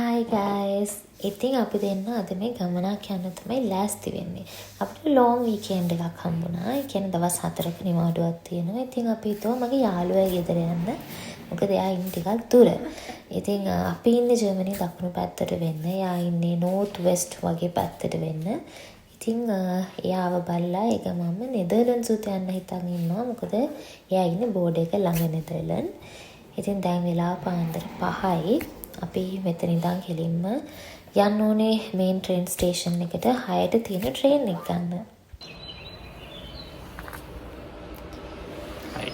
Hi guys. ඉතින් අපි දෙන්න අද මේ ගමනක් යන්න තමයි ලෑස්ති වෙන්නේ. අපිට long weekend එකක් හම්බුණා. ඒ කියන්නේ දවස් 4ක නිවාඩුවක් තියෙනවා. ඉතින් අපි හිතුවා මගේ යාළුවා ගෙදර යන්න. මොකද එයා ඉන්නේ ටිකක් දුර. ඉතින් අපි ඉන්නේ ජර්මනි දකුණු පැත්තට වෙන්න. එයා ඉන්නේ north west වගේ පැත්තට වෙන්න. ඉතින් එයාව බලලා ඒක මම නෙදර්ලන්ඩ්ස් උත් යන්න හිතන් ඉන්නවා. මොකද එයා ඉන්නේ බෝඩ් එක ළඟ නෙදර්ලන්ඩ්. ඉතින් දැන් වෙලාව පාන්දර 5යි. අපි මෙතන ඉඳන් කෙලින්ම යන්න ඕනේ මේන් ට්‍රේන් ස්ටේෂන් එකට 6ට තියෙන ට්‍රේන් එක ගන්න.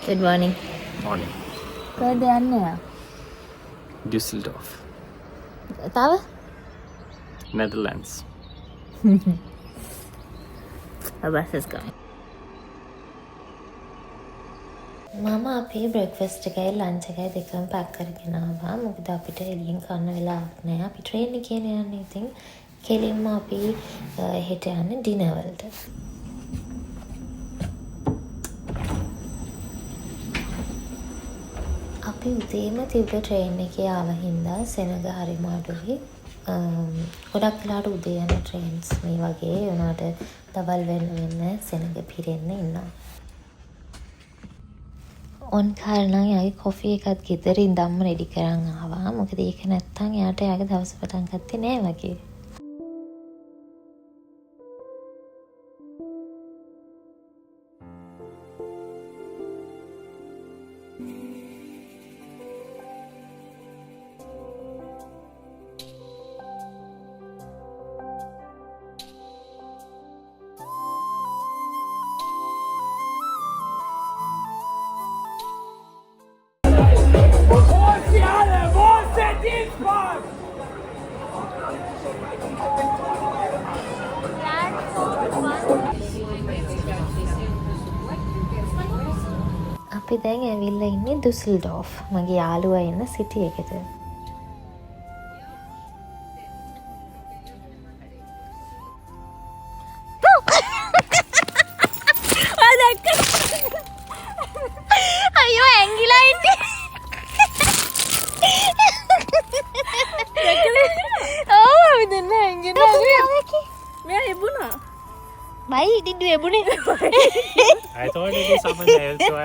Good morning. Morning. කොහෙද යන්නේ? Düsseldorf. තව? Netherlands. A bus is going. මම අපේ බ්‍රෙක්ෆාස්ට් එකයි ලන්ච් එකයි දෙකම පැක් කරගෙන ආවා. මොකද අපිට එළියෙන් කන්න වෙලාවක් නැහැ. අපි ට්‍රේන් එකේ යන්නේ. ඉතින් කෙලින්ම අපි හෙට යන්නේ ඩිනර් වලට. අපි උදේම තිබ්බ ට්‍රේන් එකේ ආව හින්දා සෙනඟ හරිම අඩුයි. ගොඩක් වෙලාවට උදේ යන ට්‍රේන්ස් මේ වගේ උනාට දවල් වෙන්න සෙනඟ පිරෙන්න ඉන්නවා. ඔන් කාරණා යාගේ කොෆි එකත් ගෙදර ඉඳන්ම රෙඩි කරන් ආවා. මොකද ඒක නැත්තම් එයාට යාගේ දවස පටන් ගත්තේ නෑ වගේ. අපි දැන් ඇවිල්ලා ඉන්නේ ඩුසෙල්ඩෝෆ්. මගේ යාළුවා ඉන්න සිටි එකට. අයියෝ ඇංගිලා ඉන්නේ. ඔව් අපි දෙන්න ඇංගිලා. මෙයා එබුණා. Why did you ever? I thought it was someone else, so I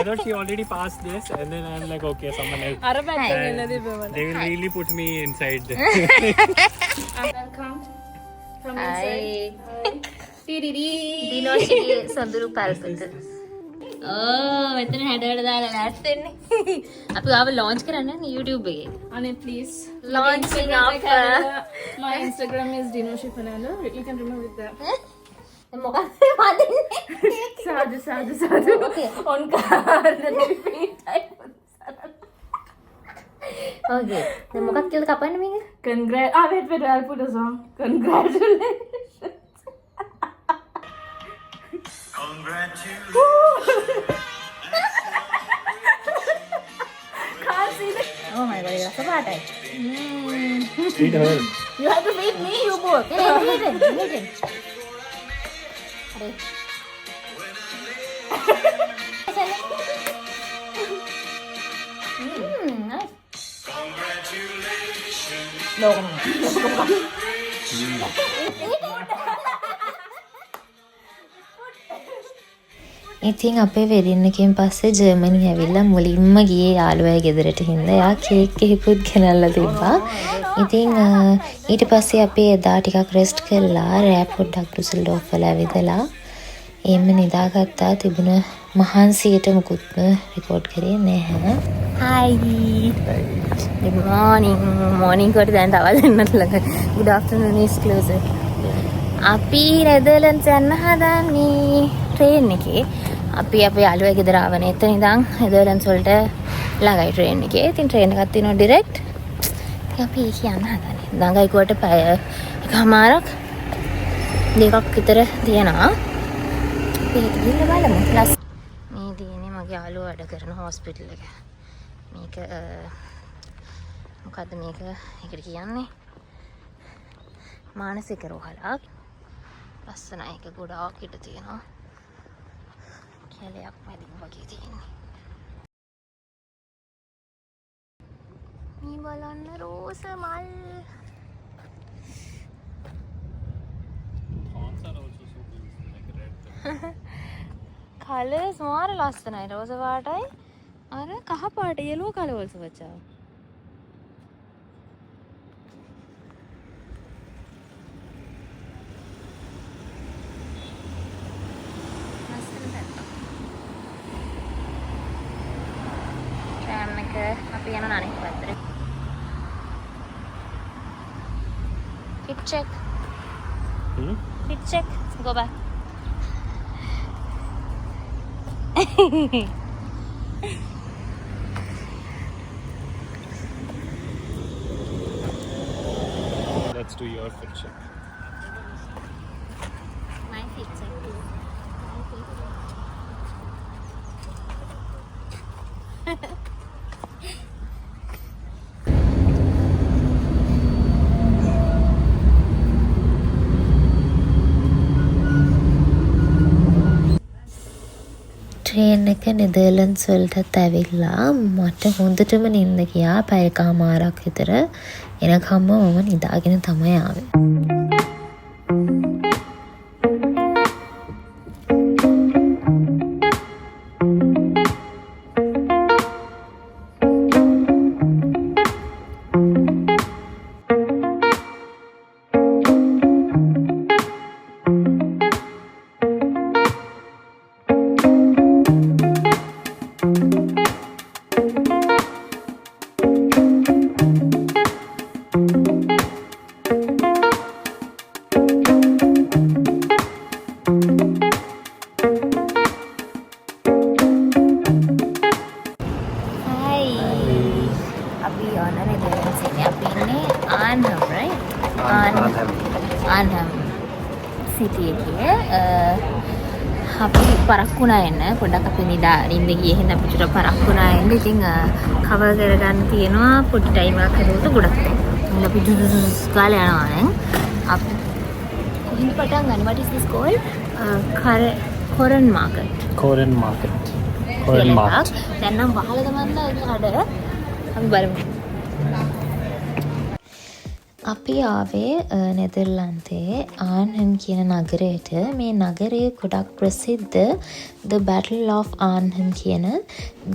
thought she already passed this, and then I'm like, okay, someone else. They will really put me inside. Welcome from inside. දිනෝෂිගේ සොඳුරු පල්පත. මෙතන හැඩවල දාලා ලෑස්ති වෙන්නේ. අපි ආව launch කරන්න යන්නේ YouTube එකේ. Anne, please. Launching of My Instagram is Dinoshi Fernando. You can remember with that. මොකක්ද වදින්නේ? Sadhu. Okay. On card. Repeat time. Okay. දැන් මොකක්ද කියලා කපන්න මේක? Wait. I'll put a song. Congratulations. Can't see the. Oh my god, ඒක පාටයි. Feed her. You have to feed me, you both. හරි. Nice. ඉතින් අපේ වෙඩින් එකෙන් පස්සේ ජර්මනි ඇවිල්ලා මුලින්ම ගියේ යාළුවයි ගෙදරට හින්දා එයා කේක් එකකුත් ගෙනල්ලා තිබ්බා. ඉතින් ඊට පස්සේ අපි එදා ටිකක් රෙස්ට් කරලා රෑ පොඩ්ඩක් ඩුසෙල්ඩෝෆ් වල ඇවිදලා එම්ම නිදාගත්තා. තිබුණ මහන්සියට මුකුත් රෙකෝඩ් කරේ නැහැ. Hi. Good morning. Morning කොට දැන් තව දෙන්නත් ළඟ. Good afternoon is closer. අපි නෙදර්ලන්ඩ්ස් යන්න හදන්නේ ට්‍රේන් එකේ. අපි අපේ යාළුවා ගෙදර ආවනේ. එතන ඉඳන් නෙදර්ලන්ඩ්ස් වලට ළඟයි ට්‍රේන් එකේ. ඉතින් ට්‍රේන් එකක් තියෙනවා ඩිරෙක්ට්. ඉතින් අපි ඒක යන්න හදන්නේ. ළඟයි කොට පැය එකමාරක් දෙකක් විතර තියෙනවා. අපි ගිහින් බලමු. මේ තියෙන්නේ මගේ යාළුවා වැඩ කරන හොස්පිටල් එක. මේක මොකද්ද මේක? ඒකට කියන්නේ මානසික රෝහලක්. ලස්සනයි. ඒක ගොඩාක් ඉඩ තියෙනවා. කැලයක් මැදින් වගේ තියෙන්නේ. මේ බලන්න රෝස මල්. Thorns are also so beautiful, like red. Colours මාර ලස්සනයි. රෝස පාටයි අර කහ පාට yellow color also වචා. අපි යන අනෙක් පැත්තට. Fit check. Fit check. Go back. Let's do your fit check. My fit check. Train එක නෙදර්ලන්ඩ්ස් වලටත් ඇවිල්ලා මට හොඳටම නිින්ද ගියා. පැය කමාරක් විතර එනකම්ම මම නිදාගෙන තමයි ආවේ. ආන්හම් සිටි එකේ අපි පරක්කුණා එන්න පොඩ්ඩක් අපි නිින්ද ගියේ හින්දා අපි චුට්ටක් පරක්කුණා එන්න. ඉතින් කවර් කරගන්න තියෙනවා පොඩි ටයිම් එකක් හදුවට ගොඩක් ඉතින් අපි ජුස් ගාලා යනවා දැන්. අපි කොහෙන්ද පටන් ගන්නේ? what is this called? Korean market. Korean market. Korean market. දැන් නම් වහලා තමන්ලා ඒක කඩ අපි බලමු. අපි ආවේ නෙදර්ලන්තයේ ආන්හම් කියන නගරයට. මේ නගරය ගොඩක් ප්‍රසිද්ධ The Battle of Arnhem කියන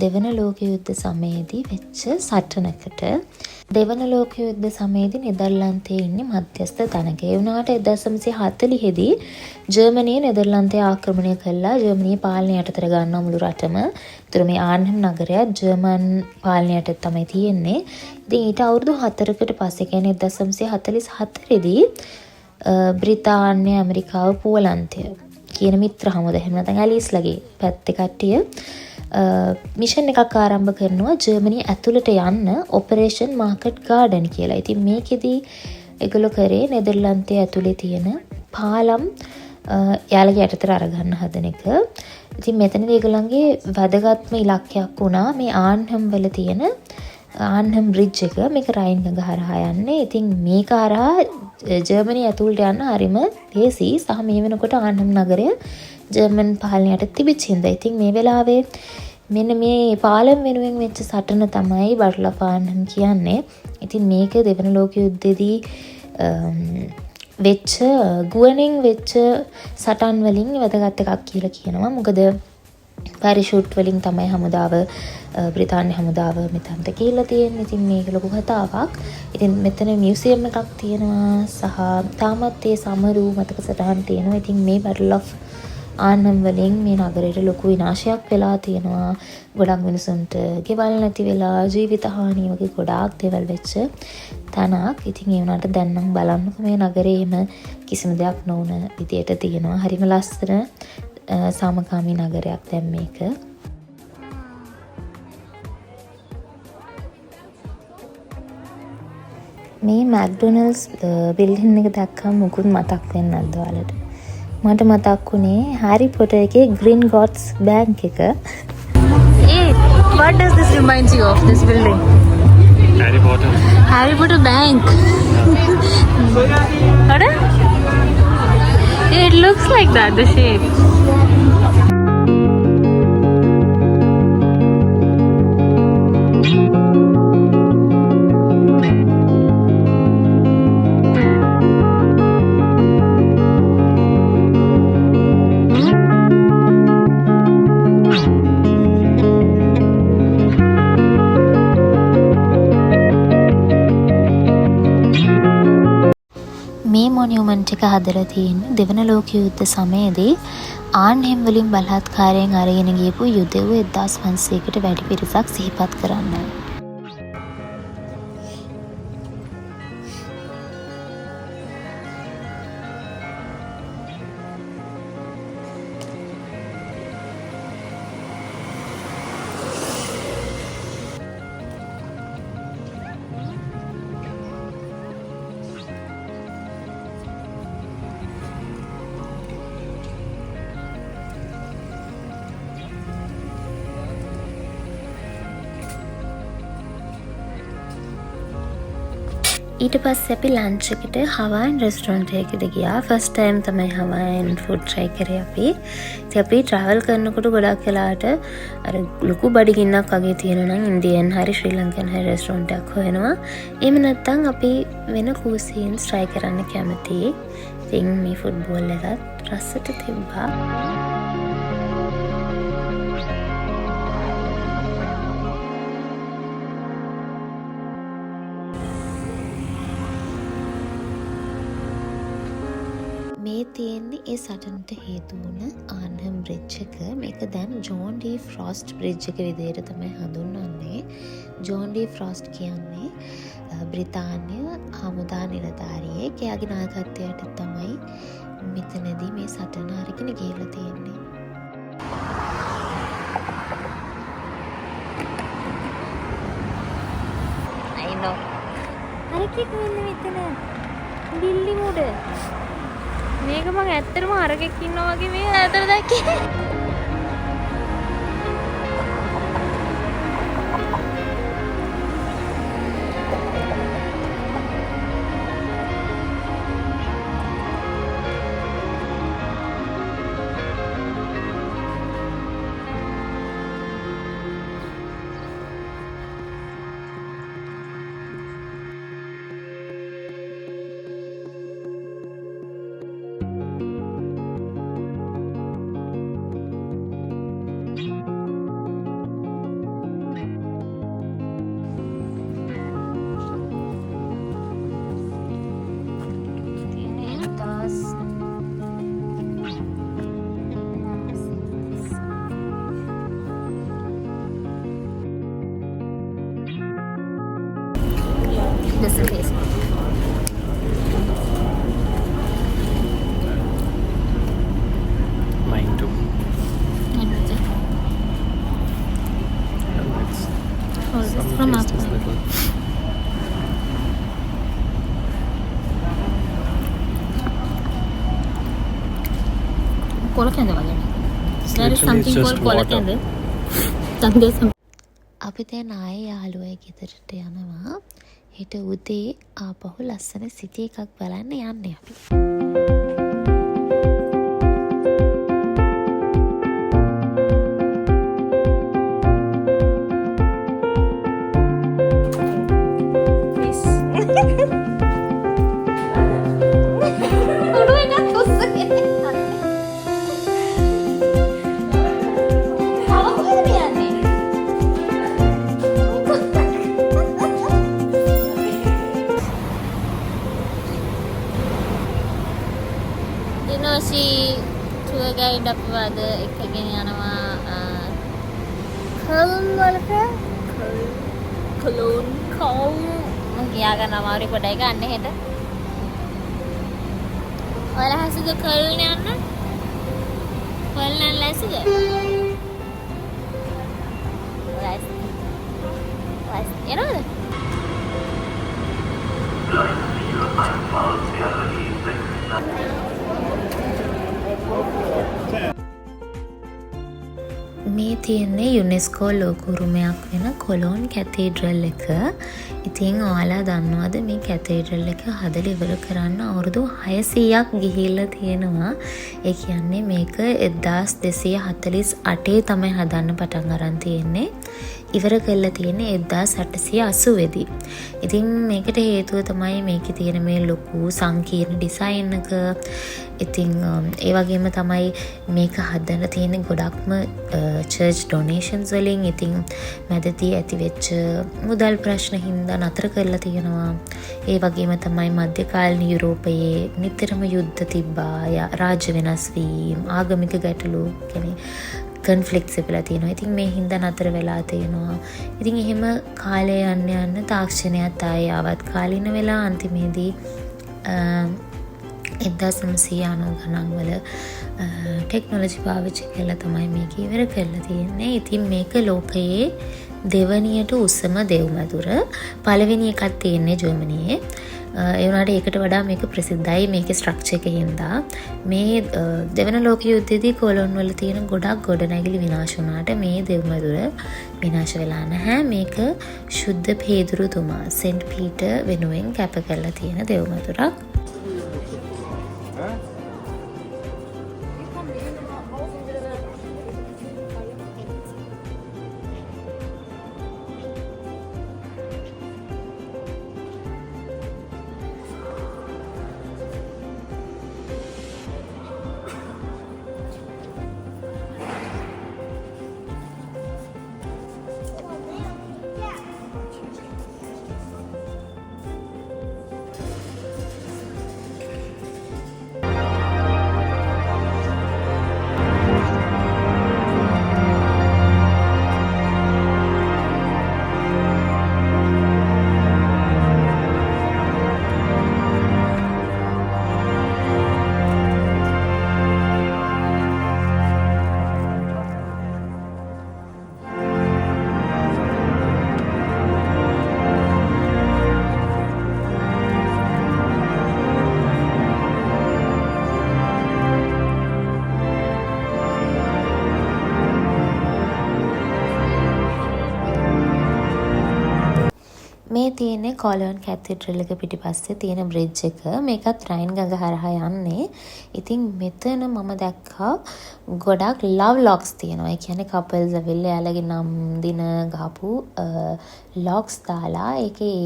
දෙවන ලෝක යුද්ධ සමයේදී වෙච්ච සටනකට. දෙවන ලෝක යුද්ධ සමයේදී නෙදර්ලන්තයේ ඉන්නේ මධ්‍යස්ථ තැනක. ඒ වුණාට 1940 දී ජර්මනිය නෙදර්ලන්තය ආක්‍රමණය කළා. ජර්මනිය පාලනය යටතට ගන්නවා මුළු රටම. ඒතර මේ ආන්හම් නගරය ජර්මන් පාලනයට තමයි තියෙන්නේ. ඉතින් ඊට අවුරුදු 4කට පස්සේ කියන්නේ 1944 දී බ්‍රිතාන්‍ය, ඇමරිකාව, පෝලන්තය කියන මිත්‍ර හමුදා එහෙම නැත්නම් ඇලිස්ලගේ පැත්තේ කට්ටිය මිෂන් එකක් ආරම්භ කරනවා ජර්මනිය ඇතුළට යන්න ඔපරේෂන් මාකට් ගාඩන් කියලා. ඉතින් මේකෙදි ඒගොල්ලෝ කරේ නෙදර්ලන්තයේ ඇතුලේ තියෙන පාලම් යාළගේ යටතට අරගන්න හදන එක. ඉතින් මෙතනදී ඒගොල්ලන්ගේ වැදගත්ම ඉලක්කයක් වුණා මේ ආන්හම් වල තියෙන ආන්හම් බ්‍රිජ් එක. මේක රයින් ගඟ හරහා යන්නේ. ඉතින් මේක හරහා ජර්මනිය ඇතුළට යන්න හරිම ලේසි. සහ මේ වෙනකොට ආන්හම් නගරය ජර්මන් පාලනයට තිබිච්ච හින්දා. ඉතින් මේ වෙලාවේ මෙන්න මේ පාලම් වෙනුවෙන් වෙච්ච සටන තමයි Battle of Arnhem කියන්නේ. ඉතින් මේක දෙවන ලෝක යුද්ධෙදී වෙච්ච ගුවනින් වෙච්ච සටන් වලින් වැදගත් එකක් කියලා කියනවා. මොකද පැරිෂූට් වලින් තමයි හමුදාව බ්‍රිතාන්‍ය හමුදාව මෙතනට කියලා තියෙන්නේ. ඉතින් මේක ලොකු කතාවක්. ඉතින් මෙතන මියුසියම් එකක් තියෙනවා සහ තාමත් ඒ සමරු මතක සටහන් තියෙනවා. ඉතින් මේ Battle of Arnhem වලින් මේ නගරයට ලොකු විනාශයක් වෙලා තියෙනවා. ගොඩක් මිනිසුන්ට ගෙවල් නැති වෙලා ජීවිත හානි වගේ ගොඩාක් දේවල් වෙච්ච තැනක්. ඉතින් ඒ වුණාට දැන් නම් බලන්නකො මේ නගරේම කිසිම දෙයක් නොවුන විදියට තියෙනවා. හරිම ලස්සන සාමකාමී නගරයක් දැන් මේක. මේ මැක්ඩොනල්ඩ්ස් බිල්ඩින් එක දැක්කම මුකුත් මතක් වෙන්නේ නැද්ද ඔයාලට? මට මතක් වුණේ හැරි පොටර් එකේ ග්‍රීන් ගොට්ස් බැංක් එක. What does this remind you of, this building? Harry Potter. Harry Potter Bank. What? It looks like that, the shape. මේ මොනියුමන්ට් එක හදලා තියෙන්නේ දෙවන ලෝක යුද්ධ සමයේදී ආන්හෙම් වලින් බලහත්කාරයෙන් අරගෙන ගියපු යුදෙව් 1500කට වැඩි පිරිසක් සිහිපත් කරන්නයි. ඊට පස්සේ අපි ලන්ච් එකට හවායින් රෙස්ටොරන්ට් එකකට ගියා. ෆස්ට් ටයිම් තමයි හවායින් ෆුඩ් try කරේ අපි. ඉතින් අපි travel කරනකොට ගොඩක් වෙලාවට අර ලොකු බඩගින්නක් වගේ තියෙනවා නම් ඉන්දියන් හරි ශ්‍රී ලංකන් හරි රෙස්ටොරන්ට් එකක් හොයනවා. එහෙම නැත්නම් අපි වෙන cuisines try කරන්න කැමතියි. ඉතින් මේ ෆුඩ් බෝල් එකත් රසට තිබ්බා. මේ තියෙන්නේ ඒ සටනට හේතු වුණ ආන්හෙම් බ්‍රිජ් එක. මේක දැන් ජෝන් ඩී ෆ්‍රොස්ට් බ්‍රිජ් එක විදිහට තමයි හඳුන්වන්නේ. ජෝන් ඩී ෆ්‍රොස්ට් කියන්නේ බ්‍රිතාන්‍ය හමුදා නිලධාරියෙක්. එයාගේ නායකත්වයට තමයි මෙතනදී මේ සටන අරගෙන ගිහලා තියෙන්නේ. I know. අරකෙක් වෙන්නේ මෙතන. බිල්ලි මුඩ. මේක මම ඇත්තටම අරගෙක් ඉන්නවා වගේ මේ අතර දැක්කේ. This is his. Mine too. Oh, this is from up. කොලකැඳ වගේ. There is something called කොලකැඳ. අපි දැන් ආයේ යාළුවයි ගෙදරට යනවා. හෙට උදේ ආපහු ලස්සන සිටි එකක් බලන්න යන්නේ අපි. tour guide අපිව අද එකගෙන යනවා කලුන් වලට කලුන් මම කියාගන්න අමාරුයි පොඩ්ඩයි ගන්න හෙට. ඔයාලා හසුද කලුන් යන්න? කලුන් ලැසිද? එනවද? මේ තියෙන්නේ යුනෙස්කෝ ලෝක උරුමයක් වෙන කොලෝන් කැතීඩ්‍රල් එක. ඉතින් ඔයාලා දන්නවද මේ කැතීඩ්‍රල් එක හදලා ඉවර කරන්න අවුරුදු 600ක් ගිහිල්ලා තියෙනවා. ඒ කියන්නේ මේක 1248 තමයි හදන්න පටන් අරන් තියෙන්නේ. ඉවර කරලා තියෙන්නේ 1880 දී. ඉතින් මේකට හේතුව තමයි මේකේ තියෙන මේ ලොකු සංකීර්ණ ඩිසයින් එක. ඉතින් ඒ වගේම තමයි මේක හදන්න තියෙන ගොඩක්ම චර්ච් ඩොනේෂන්ස් වලින්. ඉතින් මැදදී ඇතිවෙච්ච මුදල් ප්‍රශ්න හින්දා නතර කරලා තියෙනවා. ඒ වගේම තමයි මධ්‍යකාලීන යුරෝපයේ නිතරම යුද්ධ තිබ්බා, රාජ්‍ය වෙනස් වීම, ආගමික ගැටලු කියන්නේ කන්ෆ්ලික්ට්ස් වෙලා තියෙනවා. ඉතින් මේ හින්දා නතර වෙලා තියෙනවා. ඉතින් එහෙම කාලය යන්න තාක්ෂණයත් ආයේ ආවත්කාලින වෙලා අන්තිමේදී 1990 ගණන් වල ටෙක්නොලොජි පාවිච්චි කරලා තමයි මේක ඉවර කරලා තියෙන්නේ. ඉතින් මේක ලෝකයේ දෙවනියට උසම දෙව්මැදුර. පළවෙනි එකක් තියෙන්නේ ජර්මනියේ. ඒ වුණාට ඒකට වඩා මේක ප්‍රසිද්ධයි මේකේ ස්ට්‍රක්චර් එක හින්දා. මේ දෙවන ලෝක යුද්ධයේදී කොලොන් වල තියෙන ගොඩක් ගොඩනැගිලි විනාශ වුණාට මේ දෙව්මැදුර විනාශ වෙලා නැහැ. මේක ශුද්ධ පේදුරුතුමා සෙන්ට් පීටර් වෙනුවෙන් කැප කරලා තියෙන දෙව්මැදුරක්. මේ තියෙන්නේ කොලොන් කැතිඩ්‍රල් එක පිටිපස්සේ තියෙන බ්‍රිජ් එක. මේකත් රයින් ගඟ හරහා යන්නේ. ඉතින් මෙතන මම දැක්කා ගොඩක් ලව් ලොක්ස් තියෙනවා. ඒ කියන්නේ කපල්ස් ඇවිල්ලා යාළගේ නම් දින ගහපු ලොක්ස් දාලා ඒකේ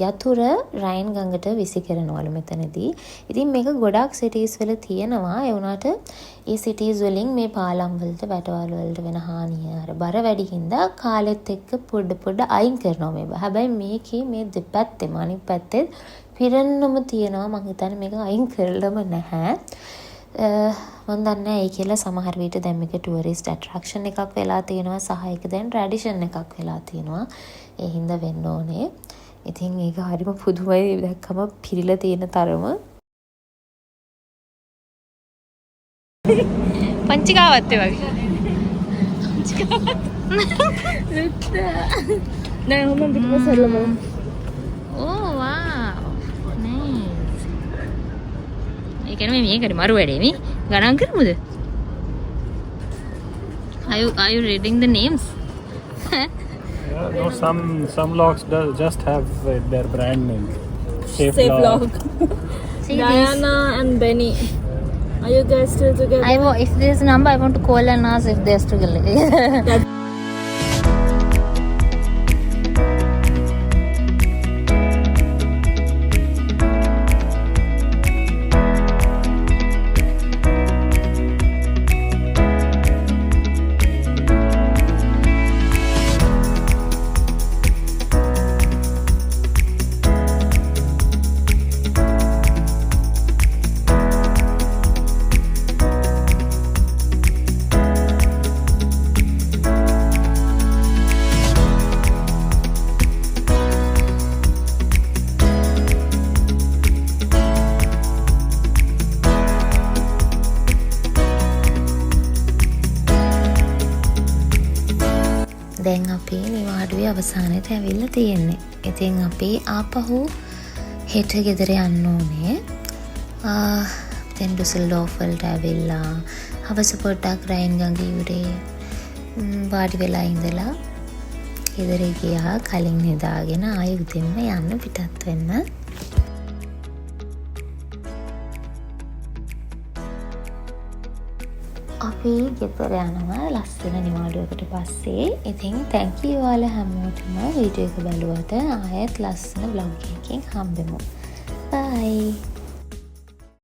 යතුර රයින් ගඟට විසි කරනවලු මෙතනදී. ඉතින් මේක ගොඩක් සිටීස් වල තියෙනවා. ඒ වුණාට ඒ සිටීස් වලින් මේ පාලම් වලට වැටවල් වලට වෙන හානිය අර බර වැඩි හින්දා කාලෙත් එක්ක පොඩ අයින් කරනවා මේ. හැබැයි මේකේ මේ දෙපැත්තෙම අනිත් පැත්තේ පිරෙන්නම තියෙනවා. මං හිතන්නේ මේක අයින් කරලම නැහැ. මම දන්නේ නැහැ ඒ කියලා සමහර විට දැන් මේක ටුවරිස්ට් ඇට්‍රැක්ෂන් එකක් වෙලා තියෙනවා සහ ඒක දැන් ට්‍රැඩිෂන් එකක් වෙලා තියෙනවා. ඒ හින්දා වෙන්න ඕනේ. ඉතින් ඒක හරිම පුදුමයි දැක්කම පිරීලා තියෙන තරම. පංචිකාවත් ඒ වගේ. නෑ මම පිටපස්සෙල්ලම. ඕ වාව්. නයිස්. ඒ කියන්නේ මේකට මරු වැඩේ මේ ගණන් කරමුද? Are you reading the names? Yeah, no, some locks just have their brand name. Safe lock. See Diana and Benny. Are you guys still together? if there's a number, I want to call and ask if they're still together. දැන් අපි නිවාඩුවේ අවසානයට ඇවිල්ලා තියෙන්නේ. ඉතින් අපි ආපහු හෙට ගෙදර යන්න ඕනේ. දැන් ඩුසෙල්ඩෝර්ෆ් වලට ඇවිල්ලා හවස පොඩ්ඩක් රයින් ගඟ ඉවුරේ වාඩි වෙලා ඉඳලා ගෙදර ගියා. කලින් නිදාගෙන ආයෙ උදෙන්ම යන්න පිටත් වෙන්න. අපි ගෙදර යනවා ලස්සන නිවාඩුවකට පස්සේ. ඉතින් thank you ඔයාලා හැමෝටම වීඩියෝ එක බලුවට. ආයෙත් ලස්සන vlog එකකින් හම්බෙමු. bye